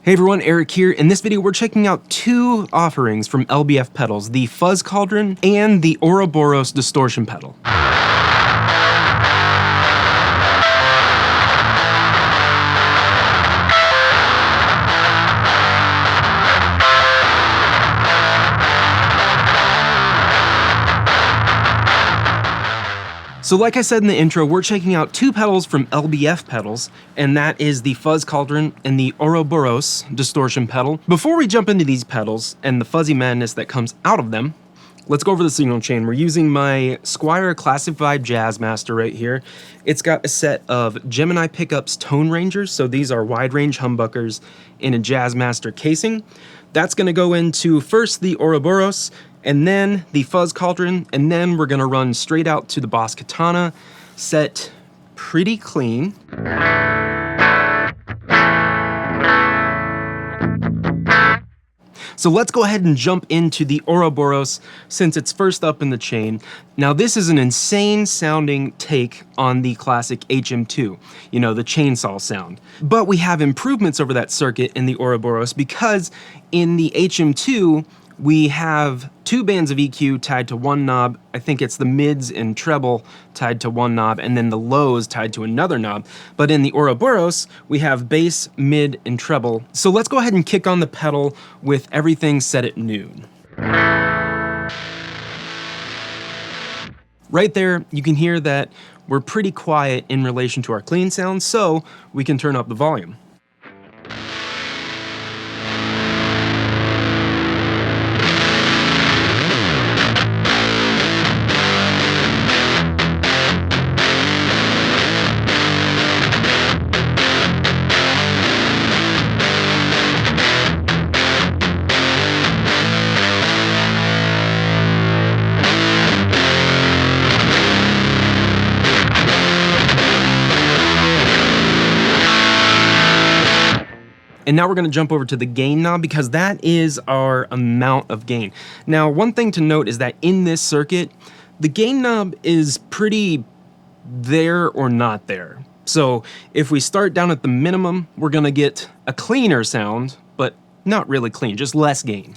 Hey everyone, Eric here. In this video, we're checking out two offerings from LBF pedals, the Fuzz Cauldron and the Ouroboros distortion pedal. So like I said in the intro, we're checking out two pedals from LBF pedals, and that is the Fuzz Cauldron and the Ouroboros distortion pedal. Before we jump into these pedals and the fuzzy madness that comes out of them, let's go over the signal chain. We're using my Squier Classic Vibe Jazzmaster right here. It's got a set of Gemini Pickups Tone Rangers, so these are wide range humbuckers in a Jazzmaster casing. That's gonna go into first the Ouroboros, and then the Fuzz Cauldron, and then we're gonna run straight out to the Boss Katana, set pretty clean. So let's go ahead and jump into the Ouroboros since it's first up in the chain. Now this is an insane sounding take on the classic HM2, you know, the chainsaw sound. But we have improvements over that circuit in the Ouroboros because in the HM2, we have two bands of EQ tied to one knob. I think it's the mids and treble tied to one knob, and then the lows tied to another knob. But in the Ouroboros, we have bass, mid, and treble. So let's go ahead and kick on the pedal with everything set at noon. Right there, you can hear that we're pretty quiet in relation to our clean sound, so we can turn up the volume. And now we're gonna jump over to the gain knob because that is our amount of gain. Now, one thing to note is that in this circuit, the gain knob is pretty there or not there. So if we start down at the minimum, we're gonna get a cleaner sound, but not really clean, just less gain.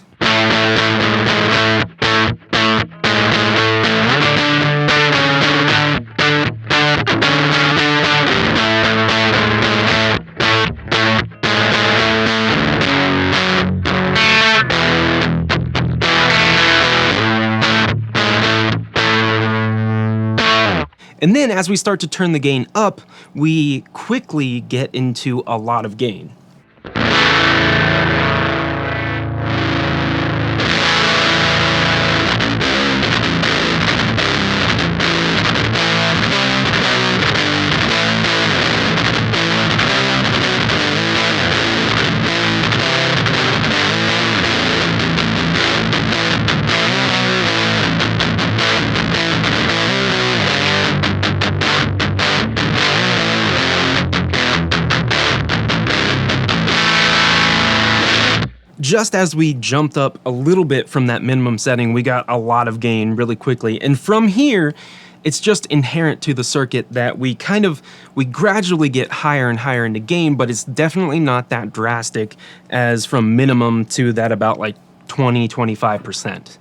And then as we start to turn the gain up, we quickly get into a lot of gain. Just as we jumped up a little bit from that minimum setting, we got a lot of gain really quickly. And from here, it's just inherent to the circuit that we gradually get higher and higher into gain, but it's definitely not that drastic as from minimum to that about like 20–25%.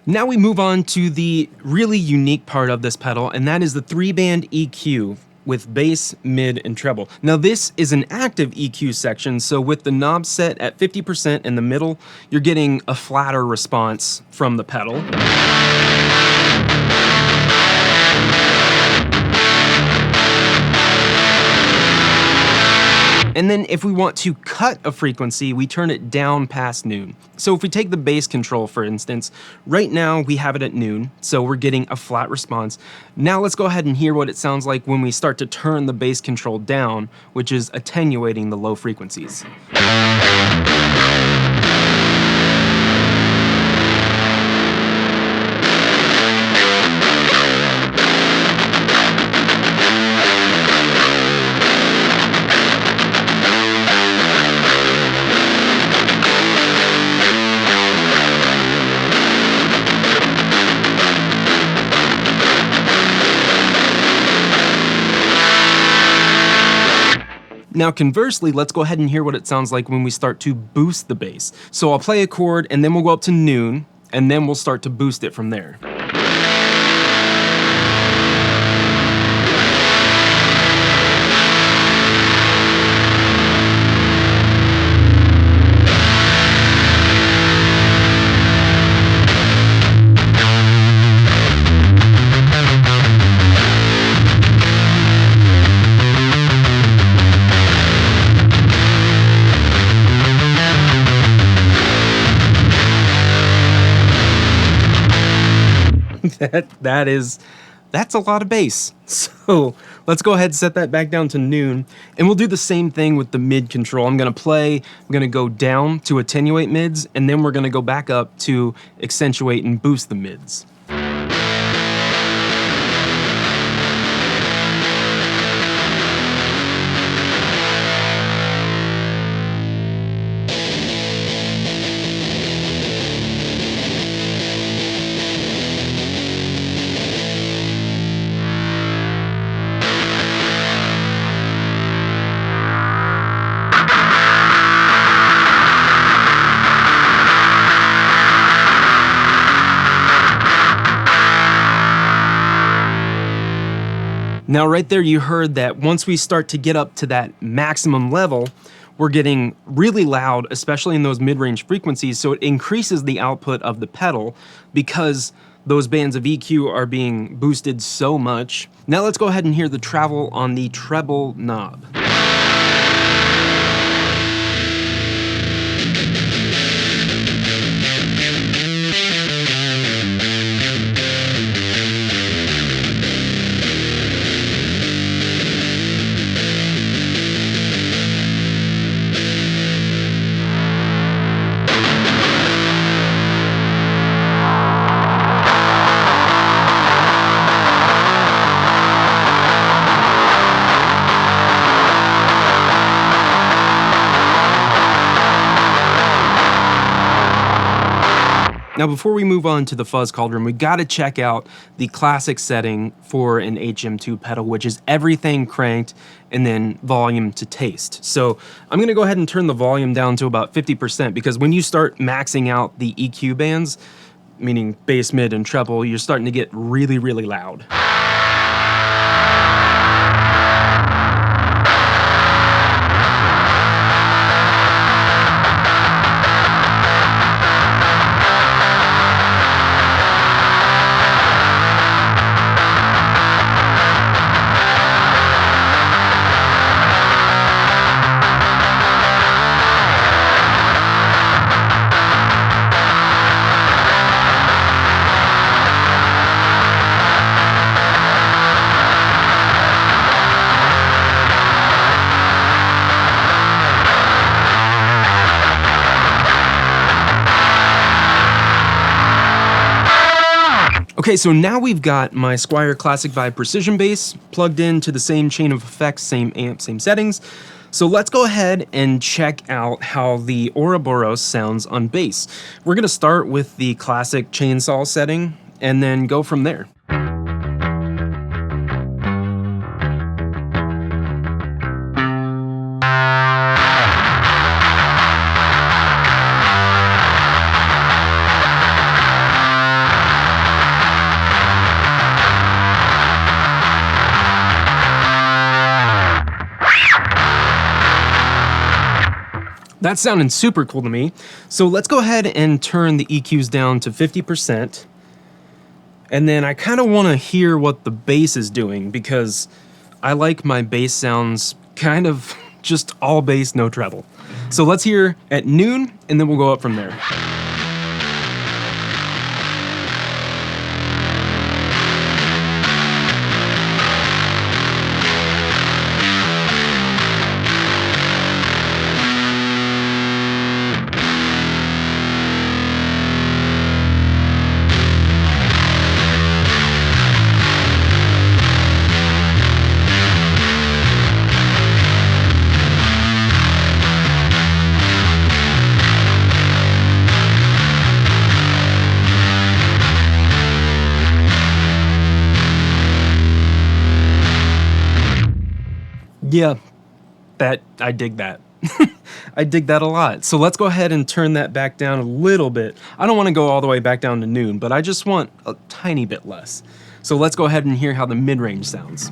Now we move on to the really unique part of this pedal, and that is the 3-band EQ with bass, mid, and treble. Now this is an active EQ section, so with the knob set at 50% in the middle, you're getting a flatter response from the pedal. And then if we want to cut a frequency, we turn it down past noon. So if we take the bass control, for instance, right now we have it at noon, so we're getting a flat response. Now let's go ahead and hear what it sounds like when we start to turn the bass control down, which is attenuating the low frequencies. Now conversely, let's go ahead and hear what it sounds like when we start to boost the bass. So I'll play a chord and then we'll go up to noon and then we'll start to boost it from there. That's a lot of bass. So let's go ahead and set that back down to noon, and we'll do the same thing with the mid control. I'm gonna go down to attenuate mids, and then we're gonna go back up to accentuate and boost the mids. Now right there you heard that once we start to get up to that maximum level, we're getting really loud, especially in those mid-range frequencies, so it increases the output of the pedal because those bands of EQ are being boosted so much. Now let's go ahead and hear the travel on the treble knob. Now before we move on to the Fuzz Cauldron, we gotta check out the classic setting for an HM2 pedal, which is everything cranked and then volume to taste. So I'm gonna go ahead and turn the volume down to about 50% because when you start maxing out the EQ bands, meaning bass, mid, and treble, you're starting to get really, really loud. Okay, so now we've got my Squier Classic Vibe Precision Bass plugged into the same chain of effects, same amp, same settings. So let's go ahead and check out how the Ouroboros sounds on bass. We're gonna start with the classic chainsaw setting and then go from there. That's sounding super cool to me. So let's go ahead and turn the EQs down to 50%. And then I kind of want to hear what the bass is doing because I like my bass sounds kind of Just all bass, no treble. So let's hear at noon, and then we'll go up from there. Yeah, I dig that. I dig that a lot. So let's go ahead and turn that back down a little bit. I don't want to go all the way back down to noon, but I just want a tiny bit less. So let's go ahead and hear how the mid-range sounds.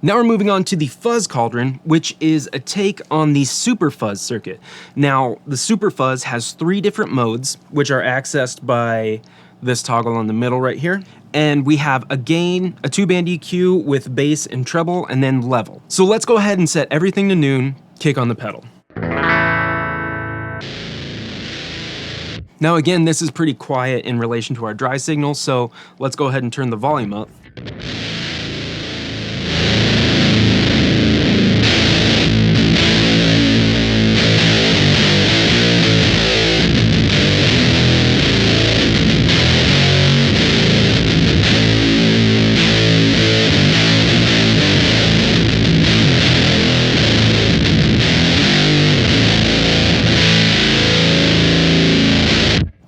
Now we're moving on to the Fuzz Cauldron, which is a take on the Super Fuzz circuit. Now, the Super Fuzz has 3 different modes, which are accessed by this toggle on the middle right here. And we have a gain, a 2-band EQ with bass and treble, and then level. So let's go ahead and set everything to noon, kick on the pedal. Now again, this is pretty quiet in relation to our dry signal, so let's go ahead and turn the volume up.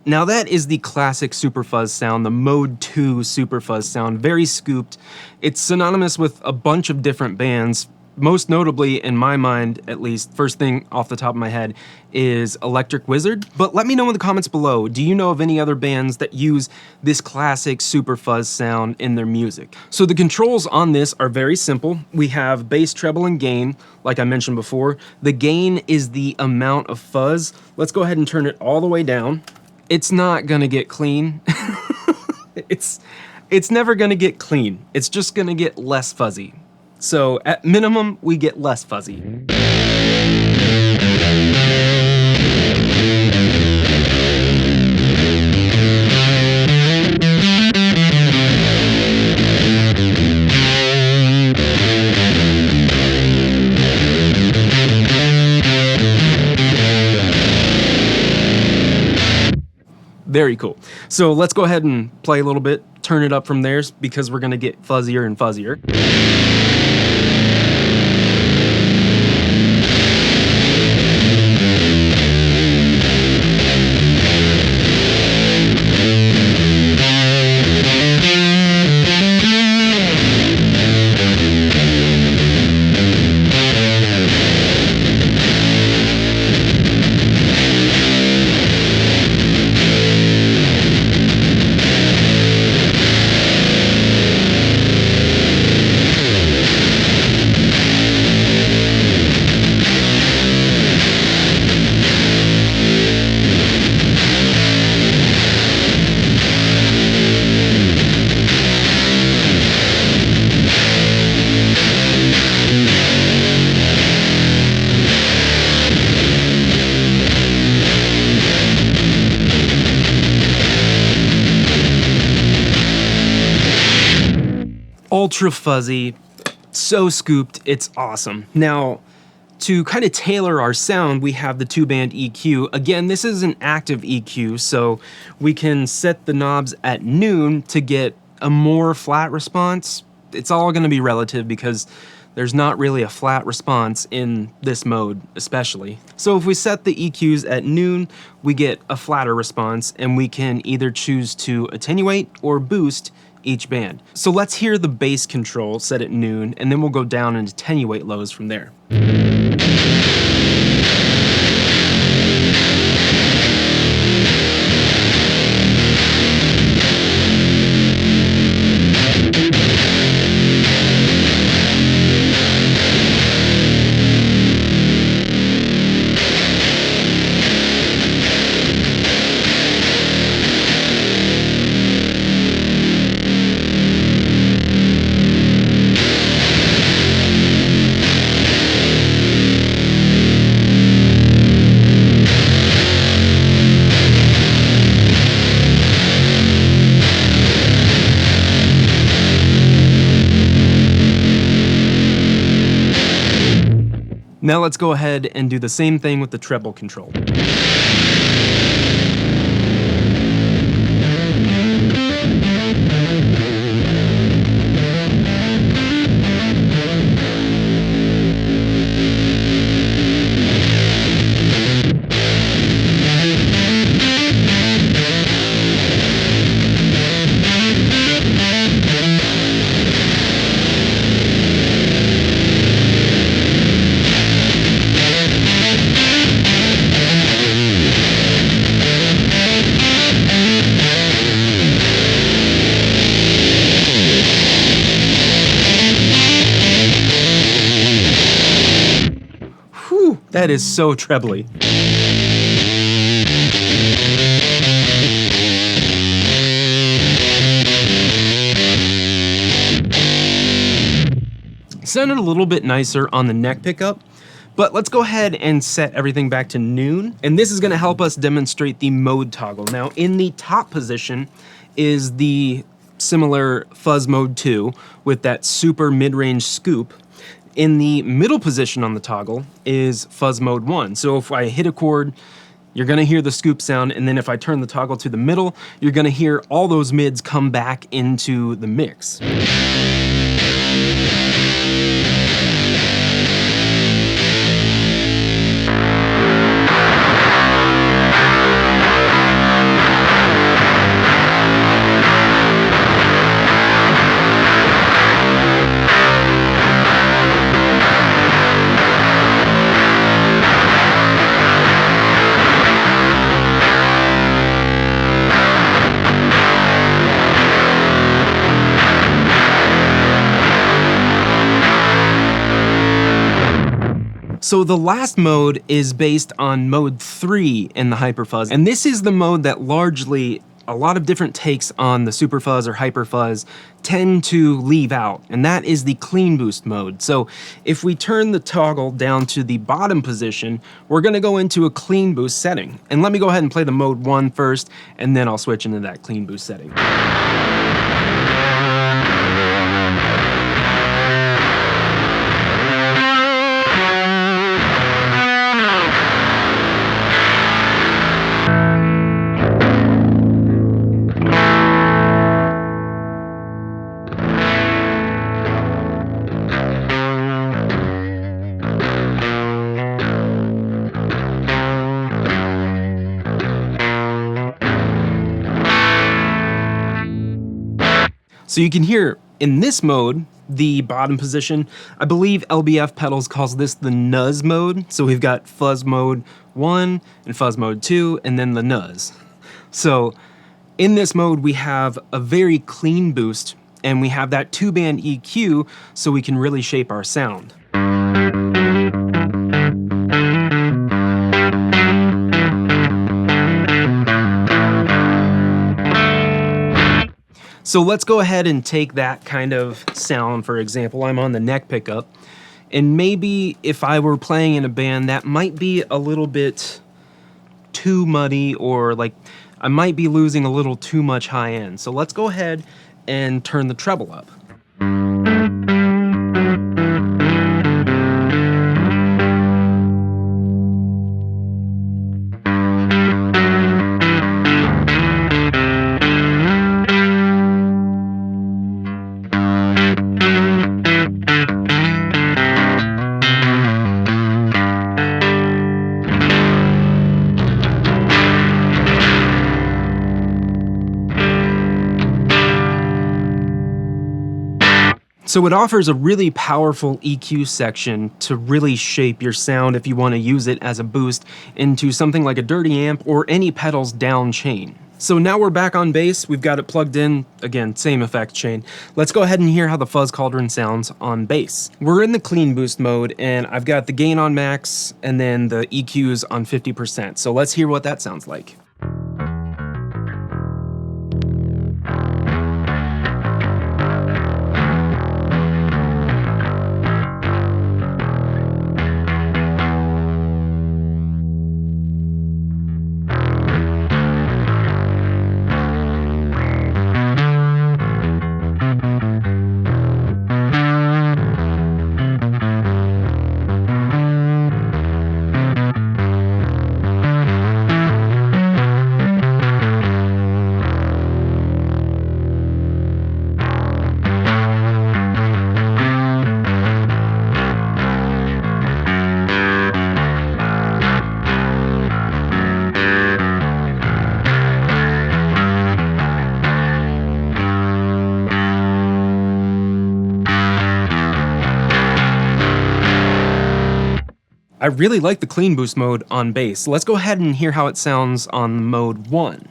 Now that is the classic Super Fuzz sound, the Mode 2 Super Fuzz sound, very scooped. It's synonymous with a bunch of different bands, most notably, in my mind at least, first thing off the top of my head, is Electric Wizard. But let me know in the comments below, do you know of any other bands that use this classic Super Fuzz sound in their music? So the controls on this are very simple. We have bass, treble, and gain, like I mentioned before. The gain is the amount of fuzz. Let's go ahead and turn it all the way down. It's not gonna get clean. It's never gonna get clean. It's just gonna get less fuzzy. So at minimum, we get less fuzzy. Very cool. So let's go ahead and play a little bit, turn it up from there, because we're gonna get fuzzier and fuzzier. Ultra fuzzy, so scooped, it's awesome. Now, To kind of tailor our sound, we have the 2-band EQ. Again, this is an active EQ, so we can set the knobs at noon to get a more flat response. It's all going to be relative because there's not really a flat response in this mode, especially. So if we set the EQs at noon, we get a flatter response, and we can either choose to attenuate or boost each band. So let's hear the bass control set at noon, and then we'll go down and attenuate lows from there. Now let's go ahead and do the same thing with the treble control. That is so trebly. Sounded a little bit nicer on the neck pickup, but let's go ahead and set everything back to noon. And this is going to help us demonstrate the mode toggle. Now, in the top position is the similar Fuzz Mode 2 with that super mid-range scoop. In the middle position on the toggle is Fuzz Mode 1. So if I hit a chord, you're gonna hear the scoop sound, and then if I turn the toggle to the middle, you're gonna hear all those mids come back into the mix. So the last mode is based on mode 3 in the Hyperfuzz, and this is the mode that largely a lot of different takes on the Superfuzz or Hyperfuzz tend to leave out, and that is the clean boost mode. So if we turn the toggle down to the bottom position, we're gonna go into a clean boost setting. And let me go ahead and play the mode 1 first, and then I'll switch into that clean boost setting. So you can hear in this mode, the bottom position, I believe LBF Pedals calls this the Nuzz mode. So we've got Fuzz Mode 1 and Fuzz Mode 2, and then the Nuzz. So in this mode, we have a very clean boost, and we have that 2-band EQ, so we can really shape our sound. So let's go ahead and take that kind of sound, for example. I'm on the neck pickup, and maybe if I were playing in a band, that might be a little bit too muddy, or like I might be losing a little too much high end. So let's go ahead and turn the treble up. So it offers a really powerful EQ section to really shape your sound if you want to use it as a boost into something like a dirty amp or any pedals down chain. So now we're back on bass, we've got it plugged in, again, same effect chain. Let's go ahead and hear how the Fuzz Cauldron sounds on bass. We're in the clean boost mode, and I've got the gain on max, and then the EQs on 50%. So let's hear what that sounds like. I really like the clean boost mode on bass. Let's go ahead and hear how it sounds on mode 1.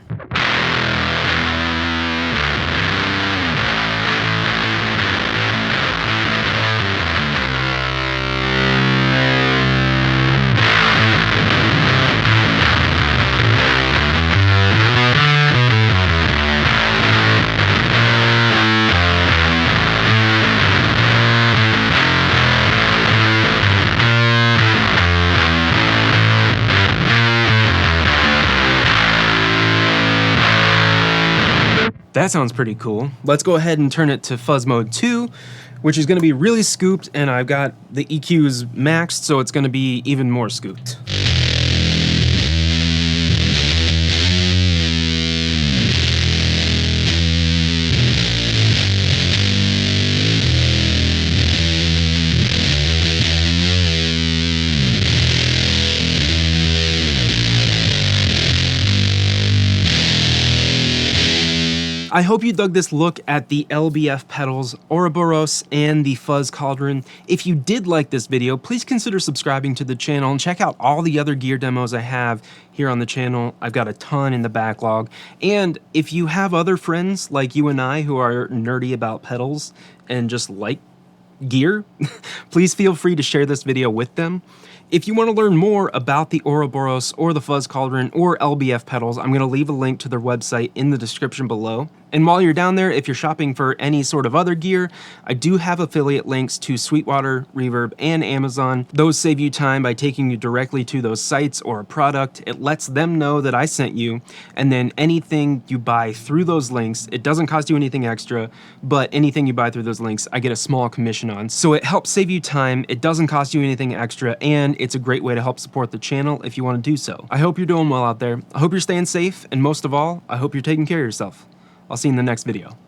That sounds pretty cool. Let's go ahead and turn it to fuzz mode 2, which is going to be really scooped, and I've got the EQs maxed, so it's going to be even more scooped. I hope you dug this look at the LBF pedals, Ouroboros, and the Fuzz Cauldron. If you did like this video, please consider subscribing to the channel and check out all the other gear demos I have here on the channel. I've got a ton in the backlog. And if you have other friends like you and I who are nerdy about pedals and just like gear, please feel free to share this video with them. If you want to learn more about the Ouroboros or the Fuzz Cauldron or LBF pedals, I'm going to leave a link to their website in the description below. And while you're down there, if you're shopping for any sort of other gear, I do have affiliate links to Sweetwater, Reverb, and Amazon. Those save you time by taking you directly to those sites or a product. It lets them know that I sent you, and then anything you buy through those links, it doesn't cost you anything extra, but anything you buy through those links, I get a small commission on. So it helps save you time, it doesn't cost you anything extra, and it's a great way to help support the channel if you want to do so. I hope you're doing well out there. I hope you're staying safe, and most of all, I hope you're taking care of yourself. I'll see you in the next video.